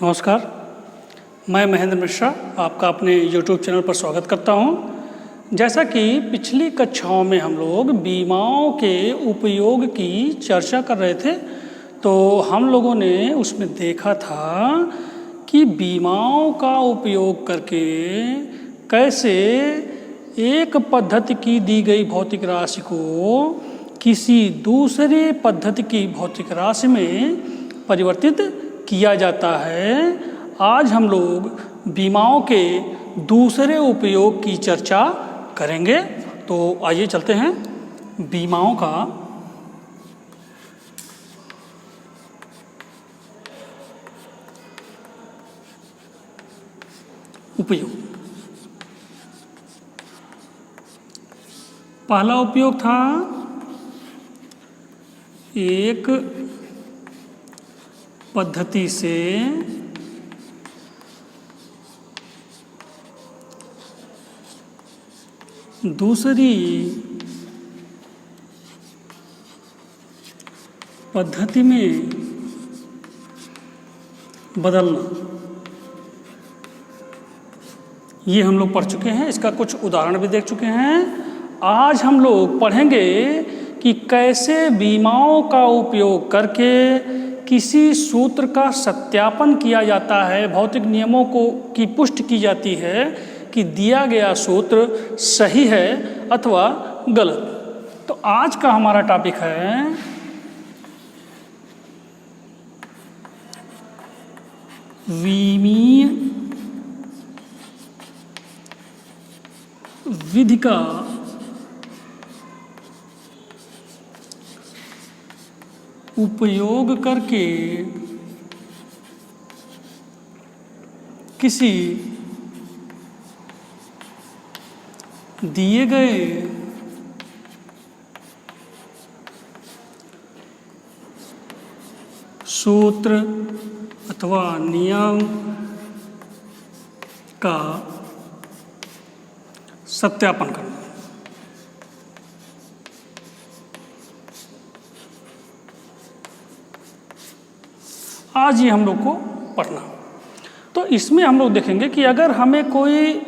नमस्कार, मैं महेंद्र मिश्रा आपका अपने YouTube चैनल पर स्वागत करता हूं। जैसा कि पिछली कक्षाओं में हम लोग बीमाओं के उपयोग की चर्चा कर रहे थे, तो हम लोगों ने उसमें देखा था कि बीमाओं का उपयोग करके कैसे एक पद्धति की दी गई भौतिक राशि को किसी दूसरे पद्धति की भौतिक राशि में परिवर्तित किया जाता है। आज हम लोग बीमाओं के दूसरे उपयोग की चर्चा करेंगे। तो आइए चलते हैं बीमाओं का उपयोग। पहला उपयोग था एक पद्धति से दूसरी पद्धति में बदलना। ये हम लोग पढ़ चुके हैं, इसका कुछ उदाहरण भी देख चुके हैं। आज हम लोग पढ़ेंगे कि कैसे बीमाओं का उपयोग करके किसी सूत्र का सत्यापन किया जाता है, भौतिक नियमों की पुष्टि की जाती है कि दिया गया सूत्र सही है अथवा गलत। तो आज का हमारा टॉपिक है विमीय विधि का उपयोग करके किसी दिए गए सूत्र अथवा नियम का सत्यापन करना। आज ये हम लोग को पढ़ना। तो इसमें हम लोग देखेंगे कि अगर हमें कोई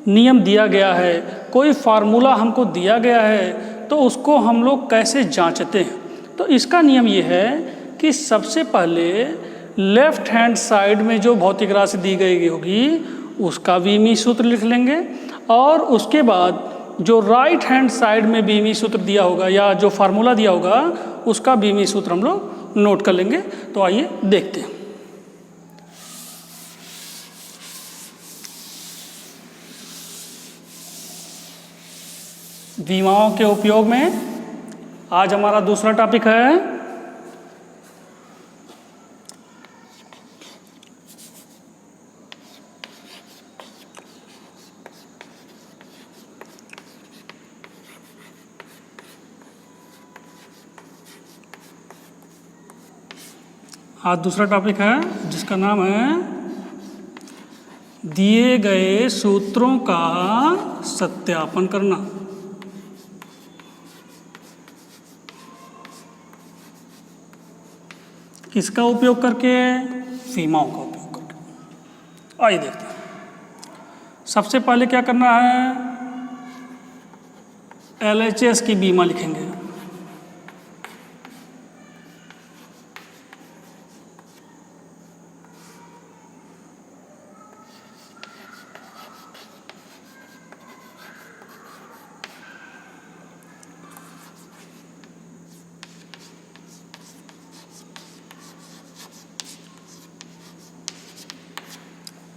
नियम दिया गया है, कोई फार्मूला हमको दिया गया है, तो उसको हम लोग कैसे जांचते हैं। तो इसका नियम ये है कि सबसे पहले लेफ्ट हैंड साइड में जो भौतिक राशि दी गई होगी उसका बीमी सूत्र लिख लेंगे, और उसके बाद जो राइट हैंड साइड में बीमी सूत्र दिया होगा या जो फार्मूला दिया होगा उसका बीमी सूत्र हम लोग नोट कर लेंगे। तो आइए देखते हैं। बीमाओं के उपयोग में आज हमारा दूसरा टॉपिक है जिसका नाम है दिए गए सूत्रों का सत्यापन करना। किसका उपयोग करके? बीमाओं का उपयोग करके। आइए देखते हैं। सबसे पहले क्या करना है, LHS की बीमा लिखेंगे।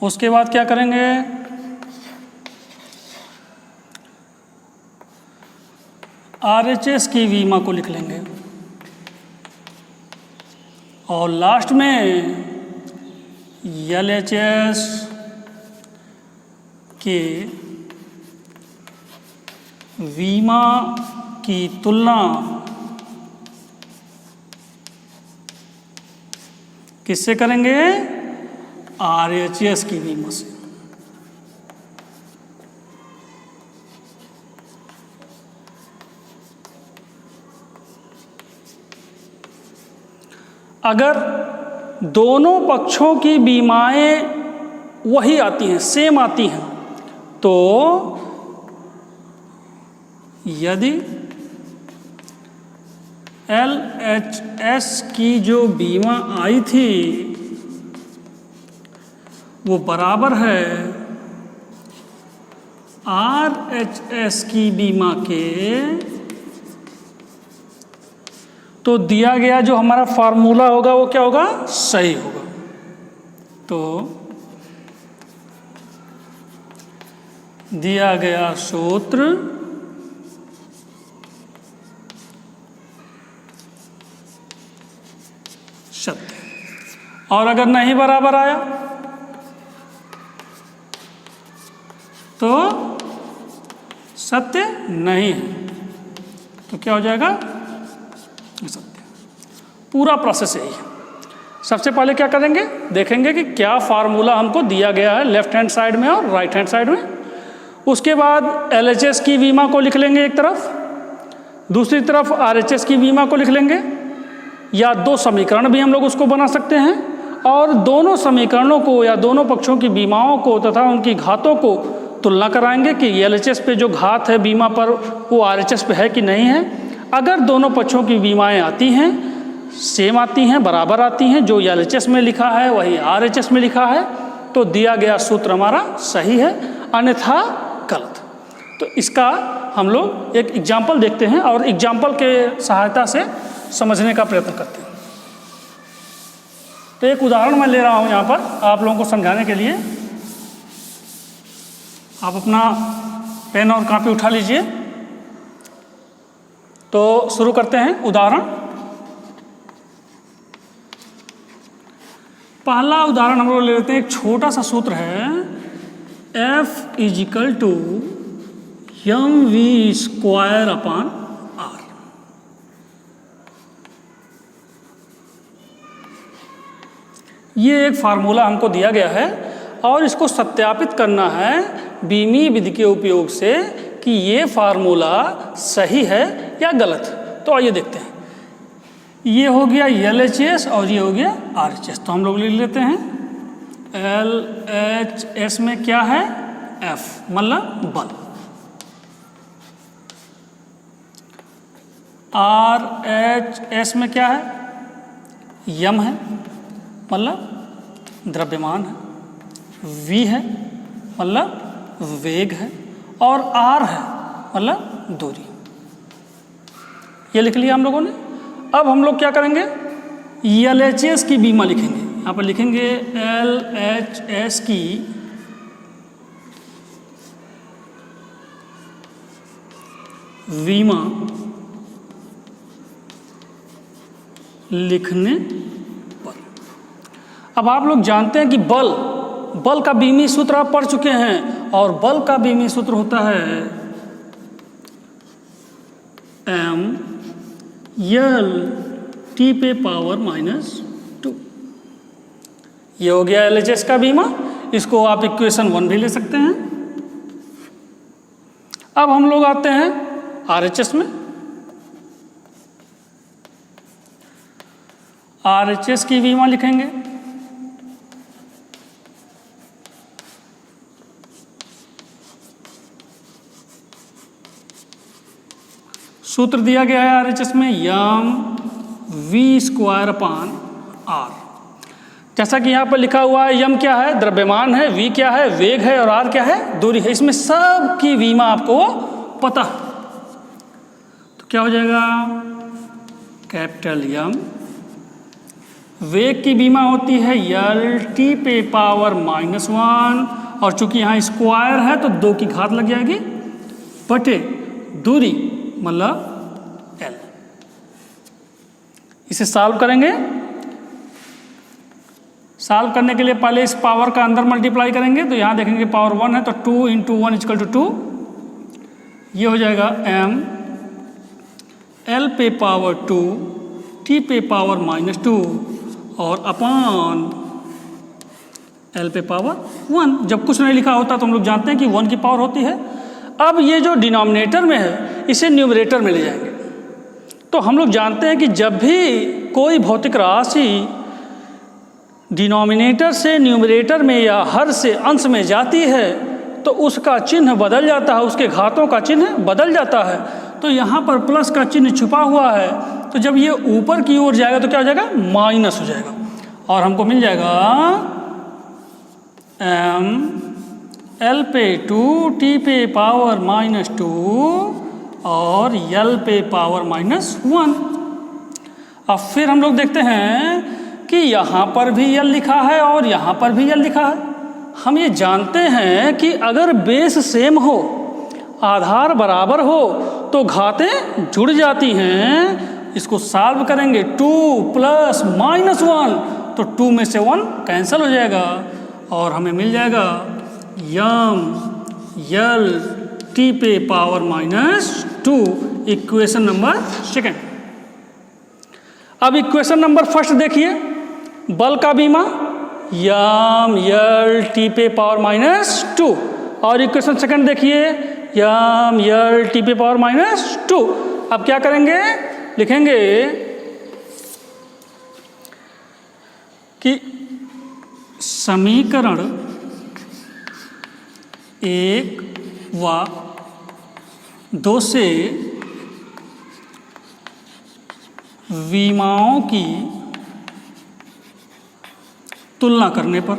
उसके बाद क्या करेंगे, RHS की बीमा को लिख लेंगे, और लास्ट में LHS के बीमा की तुलना किससे करेंगे? RHS की बीमा से। अगर दोनों पक्षों की बीमाएं वही आती हैं, सेम आती हैं, तो यदि LHS की जो बीमा आई थी वो बराबर है RHS की बीमा के, तो दिया गया जो हमारा फार्मूला होगा वो क्या होगा, सही होगा। तो दिया गया सूत्र सत्य। और अगर नहीं बराबर आया तो सत्य नहीं है, तो क्या हो जाएगा, सत्य। पूरा प्रोसेस यही है। सबसे पहले क्या करेंगे, देखेंगे कि क्या फार्मूला हमको दिया गया है लेफ्ट हैंड साइड में और राइट हैंड साइड में। उसके बाद LHS की बीमा को लिख लेंगे एक तरफ, दूसरी तरफ RHS की बीमा को लिख लेंगे, या दो समीकरण भी हम लोग उसको बना सकते हैं, और दोनों समीकरणों को या दोनों पक्षों की बीमाओं को तथा उनकी घातों को तुलना कराएंगे कि LHS पे जो घात है बीमा पर वो RHS पे है कि नहीं है। अगर दोनों पक्षों की बीमाएं आती हैं, सेम आती हैं, बराबर आती हैं, जो LHS में लिखा है वही RHS में लिखा है, तो दिया गया सूत्र हमारा सही है, अन्यथा गलत। तो इसका हम लोग एक एग्जाम्पल देखते हैं और एग्जाम्पल के सहायता से समझने का प्रयत्न करते हैं। तो एक उदाहरण मैं ले रहा हूँ यहाँ पर आप लोगों को समझाने के लिए। आप अपना पेन और कॉपी उठा लीजिए। तो शुरू करते हैं उदाहरण। पहला उदाहरण हम लोग ले लेते हैं, एक छोटा सा सूत्र है F = mv² r। ये एक फार्मूला हमको दिया गया है और इसको सत्यापित करना है बीमी विधि के उपयोग से कि ये फार्मूला सही है या गलत। तो आइए देखते हैं। ये हो गया LHS और ये हो गया RHS। तो हम लोग लिख लेते हैं LHS में क्या है, F मतलब बल, RHS में क्या है, यम है मतलब द्रव्यमान है, V है मतलब वेग है, और R है मतलब दूरी। ये लिख लिया हम लोगों ने। अब हम लोग क्या करेंगे, LHS की बीमा लिखेंगे। यहाँ पर लिखेंगे LHS की बीमा लिखने पर। अब आप लोग जानते हैं कि बल का बीमी सूत्र आप पढ़ चुके हैं, और बल का बीमी सूत्र होता है mL/2। ये हो गया LHS का बीमा। इसको आप इक्वेशन 1 भी ले सकते हैं। अब हम लोग आते हैं RHS में। RHS की बीमा लिखेंगे। सूत्र दिया गया है RHS में mv²/r। जैसा कि यहाँ पर लिखा हुआ है, यम क्या है, द्रव्यमान है, v क्या है, वेग है, और r क्या है, दूरी है। इसमें सब की बीमा आपको पता। तो क्या हो जाएगा, कैपिटल यम। वेग की बीमा होती है L/(T⁻⁻1), और चूंकि यहाँ स्क्वायर है तो 2 की घात लग जाएगी, बटे दूरी मतलब L। इसे सॉल्व करेंगे। सॉल्व करने के लिए पहले इस पावर का अंदर मल्टीप्लाई करेंगे। तो यहाँ देखेंगे पावर 1 है, तो 2 × 1 = 2। ये हो जाएगा m L/2 T⁻⁻2 और अपान L/1। जब कुछ नहीं लिखा होता तो हम लोग जानते हैं कि 1 की पावर होती है। अब ये जो डिनोमिनेटर में है इसे न्यूमरेटर में ले जाएंगे। तो हम लोग जानते हैं कि जब भी कोई भौतिक राशि डिनोमिनेटर से न्यूमरेटर में या हर से अंश में जाती है तो उसका चिन्ह बदल जाता है, उसके घातों का चिन्ह बदल जाता है। तो यहाँ पर प्लस का चिन्ह छुपा हुआ है, तो जब ये ऊपर की ओर जाएगा तो क्या हो जाएगा, माइनस हो जाएगा, और हमको मिल जाएगा एल पे 2 टी पे पावर -2 और यल पे पावर -1। अब फिर हम लोग देखते हैं कि यहाँ पर भी यल लिखा है और यहाँ पर भी यल लिखा है। हम ये जानते हैं कि अगर बेस सेम हो, आधार बराबर हो, तो घातें जुड़ जाती हैं। इसको सॉल्व करेंगे 2 + -1, तो 2 में से 1 कैंसिल हो जाएगा और हमें मिल जाएगा यम यल टी पे पावर -2, इक्वेशन नंबर सेकंड। अब इक्वेशन नंबर फर्स्ट देखिए, बल का बीमा यम यल टी पे पावर -2, और इक्वेशन सेकंड देखिए यम यल टी पे पावर -2। अब क्या करेंगे, लिखेंगे कि समीकरण 1 व 2 से विमाओं की तुलना करने पर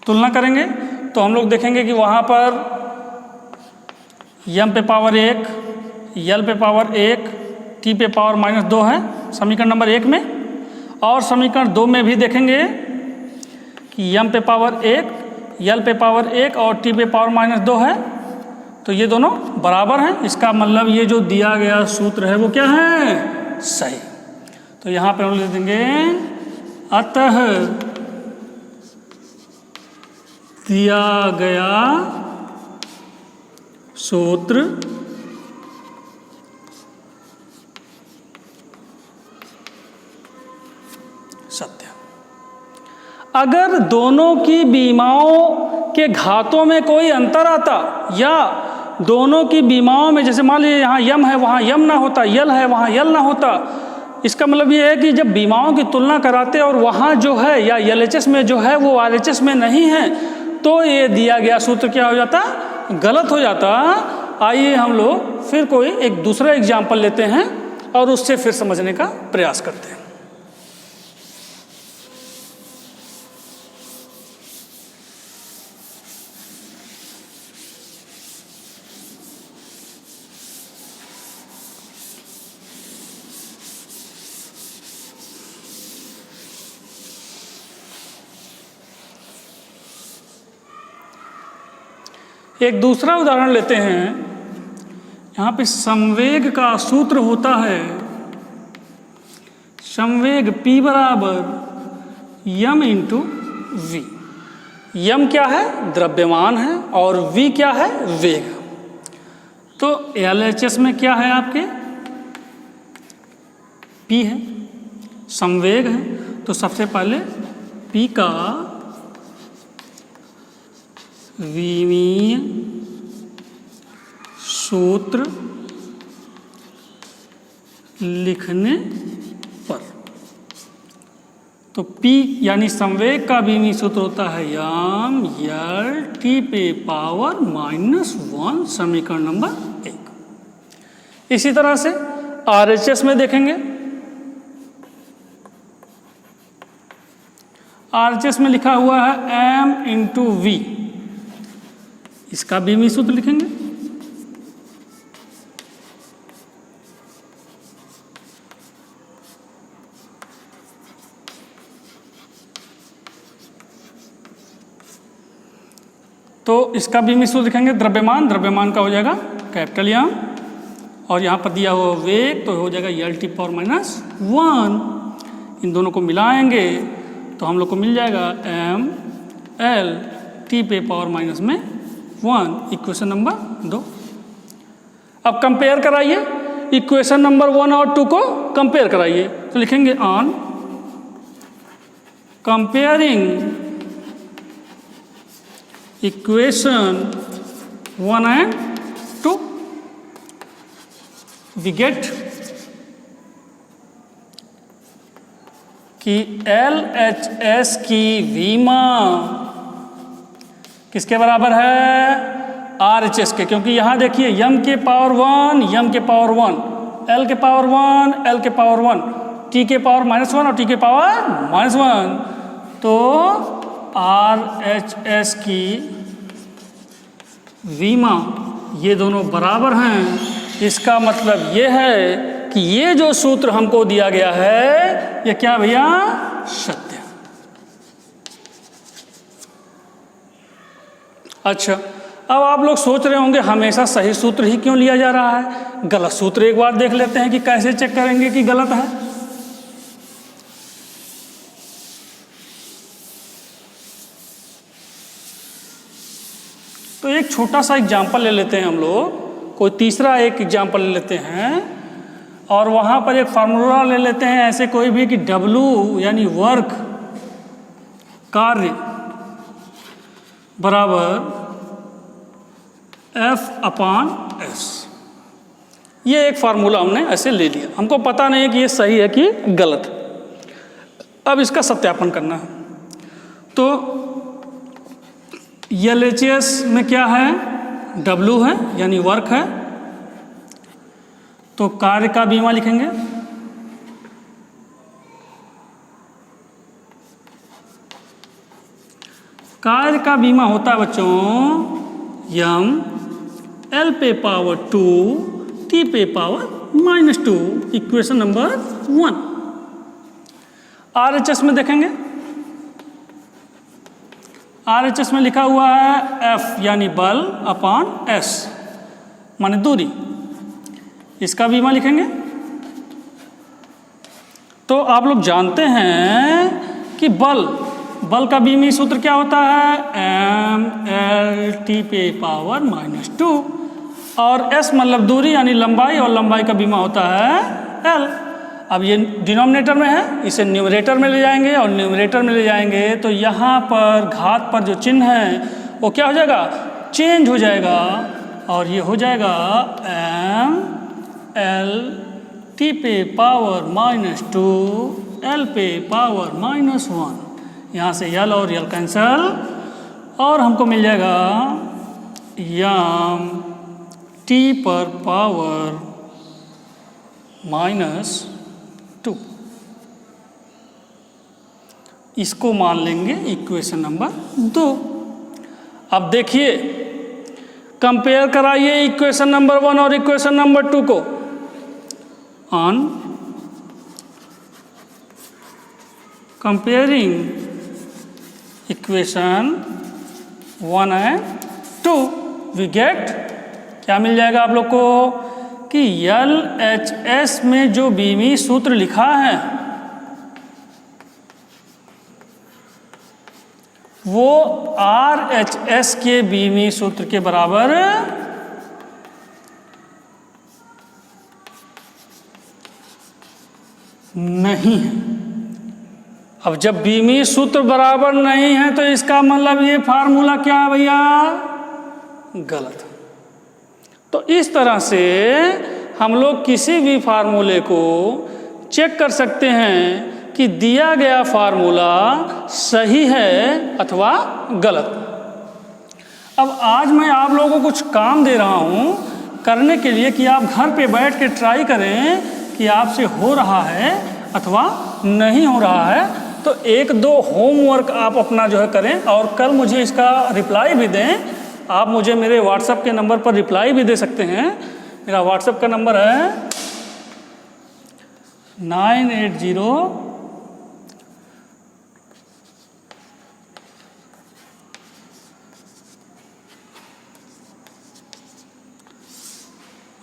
तुलना करेंगे तो हम लोग देखेंगे कि वहाँ पर यम पे पावर 1, यल पे पावर 1, टी पे पावर -2 है समीकरण नंबर 1 में, और समीकरण 2 में भी देखेंगे कि यम पे पावर 1, यल पे पावर 1 और टी पे पावर -2 है, तो ये दोनों बराबर हैं। इसका मतलब ये जो दिया गया सूत्र है वो क्या है, सही। तो यहाँ पे हम लिख देंगे अतः दिया गया सूत्र सत्य। अगर दोनों की बीमाओं के घातों में कोई अंतर आता, या दोनों की बीमाओं में, जैसे मान लीजिए यहाँ यम है वहाँ यम ना होता, यल है वहाँ यल ना होता, इसका मतलब ये है कि जब बीमाओं की तुलना कराते और वहाँ जो है या एलएचएस में जो है वो आरएचएस में नहीं है, तो ये दिया गया सूत्र क्या हो जाता, गलत हो जाता। आइए हम लोग फिर कोई एक दूसरा एग्जाम्पल लेते हैं और उससे फिर समझने का प्रयास करते हैं। एक दूसरा उदाहरण लेते हैं। यहाँ पे संवेग का सूत्र होता है, संवेग P बराबर यम इंटू वी। यम क्या है, द्रव्यमान है, और वी क्या है, वेग। तो एलएचएस में क्या है आपके, P है, संवेग है। तो सबसे पहले P का विमीय सूत्र लिखने पर, तो P यानी संवेग का विमीय सूत्र होता है यम यल टी पे पावर -1, समीकरण नंबर 1। इसी तरह से आरएचएस में देखेंगे, आरएचएस में लिखा हुआ है m इंटू वी, इसका विमीय सूत्र लिखेंगे। तो इसका विमीय सूत्र लिखेंगे द्रव्यमान, द्रव्यमान का हो जाएगा कैपिटल यम, और यहाँ पर दिया हुआ वेग तो हो जाएगा यल टी पावर -1। इन दोनों को मिलाएंगे तो हम लोग को मिल जाएगा एम एल टी पे पावर -1, इक्वेशन नंबर 2। अब कंपेयर कराइए, इक्वेशन नंबर 1 और 2 को कंपेयर कराइए, तो लिखेंगे on comparing equation 1 and 2 we get कि LHS की वीमा किसके बराबर है? RHS के, क्योंकि यहाँ देखिए m के पावर 1 m के पावर 1, l के पावर 1 l के पावर 1, t के पावर -1 और t के पावर -1, तो RHS की वीमा ये दोनों बराबर हैं। इसका मतलब ये है कि ये जो सूत्र हमको दिया गया है ये क्या भैया? सत्य। अच्छा, अब आप लोग सोच रहे होंगे हमेशा सही सूत्र ही क्यों लिया जा रहा है? गलत सूत्र एक बार देख लेते हैं कि कैसे चेक करेंगे कि गलत है। तो एक छोटा सा एग्जाम्पल ले लेते हैं हम लोग, कोई तीसरा एक एग्जाम्पल ले लेते हैं और वहाँ पर एक फार्मूला ले लेते हैं ऐसे कोई भी कि W यानी वर्क, कार्य बराबर F/S। ये एक फार्मूला हमने ऐसे ले लिया, हमको पता नहीं है कि ये सही है कि गलत। अब इसका सत्यापन करना है। तो LHS में क्या है? W है यानी वर्क है, तो कार्य का बीमा लिखेंगे। कार्य का बीमा होता है बच्चों m l पे पावर 2 t पे पावर -2, इक्वेशन नंबर 1। RHS में देखेंगे, RHS में लिखा हुआ है F यानी बल अपान S माने दूरी, इसका बीमा लिखेंगे। तो आप लोग जानते हैं कि बल का बीमी सूत्र क्या होता है? mL t पे पावर -2 और S मतलब दूरी यानी लंबाई, और लंबाई का बीमा होता है L। अब ये डिनोमिनेटर में है, इसे न्यूमरेटर में ले जाएंगे और न्यूमरेटर में ले जाएंगे तो यहाँ पर घात पर जो चिन्ह है वो क्या हो जाएगा? चेंज हो जाएगा और ये हो जाएगा mL t पे पावर -2 l पे पावर -1। यहाँ से l और l कैंसल और हमको मिल जाएगा m t पर पावर -2। इसको मान लेंगे इक्वेशन नंबर 2। अब देखिए, कंपेयर कराइए इक्वेशन नंबर 1 और इक्वेशन नंबर 2 को। On comparing equation 1 and 2 we get, क्या मिल जाएगा आप लोग को कि LHS में जो बीमी सूत्र लिखा है वो RHS के बीमी सूत्र के बराबर नहीं है। अब जब बीमी सूत्र बराबर नहीं है तो इसका मतलब ये फार्मूला क्या है भैया? गलत। तो इस तरह से हम लोग किसी भी फार्मूले को चेक कर सकते हैं कि दिया गया फार्मूला सही है अथवा गलत। अब आज मैं आप लोगों को कुछ काम दे रहा हूँ करने के लिए कि आप घर पे बैठ के ट्राई करें कि आपसे हो रहा है अथवा नहीं हो रहा है। तो 1-2 होमवर्क आप अपना जो है करें और कल मुझे इसका रिप्लाई भी दें। आप मुझे मेरे व्हाट्सएप के नंबर पर रिप्लाई भी दे सकते हैं। मेरा व्हाट्सएप का नंबर है 980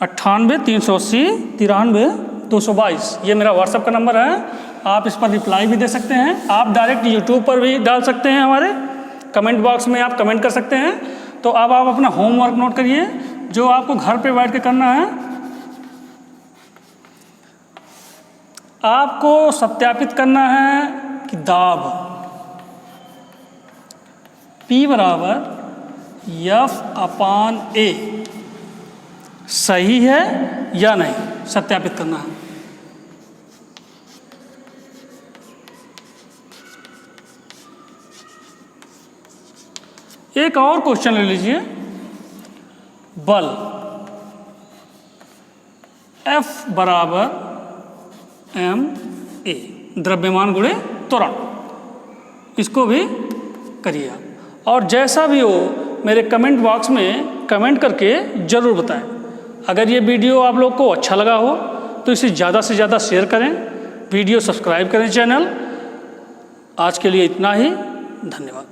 98 380 93 222। ये मेरा व्हाट्सएप का नंबर है। आप इस पर रिप्लाई भी दे सकते हैं। आप डायरेक्ट यूट्यूब पर भी डाल सकते हैं, हमारे कमेंट बॉक्स में आप कमेंट कर सकते हैं। तो अब आप अपना होमवर्क नोट करिए जो आपको घर पे बैठ के करना है। आपको सत्यापित करना है कि दाब P बराबर F/A सही है या नहीं, सत्यापित करना है। एक और क्वेश्चन ले लीजिए, बल F बराबर m a, द्रव्यमान गुणे त्वरण, इसको भी करिए आप। और जैसा भी हो मेरे कमेंट बॉक्स में कमेंट करके ज़रूर बताएं। अगर ये वीडियो आप लोग को अच्छा लगा हो तो इसे ज़्यादा से ज़्यादा शेयर करें, वीडियो सब्सक्राइब करें चैनल। आज के लिए इतना ही, धन्यवाद।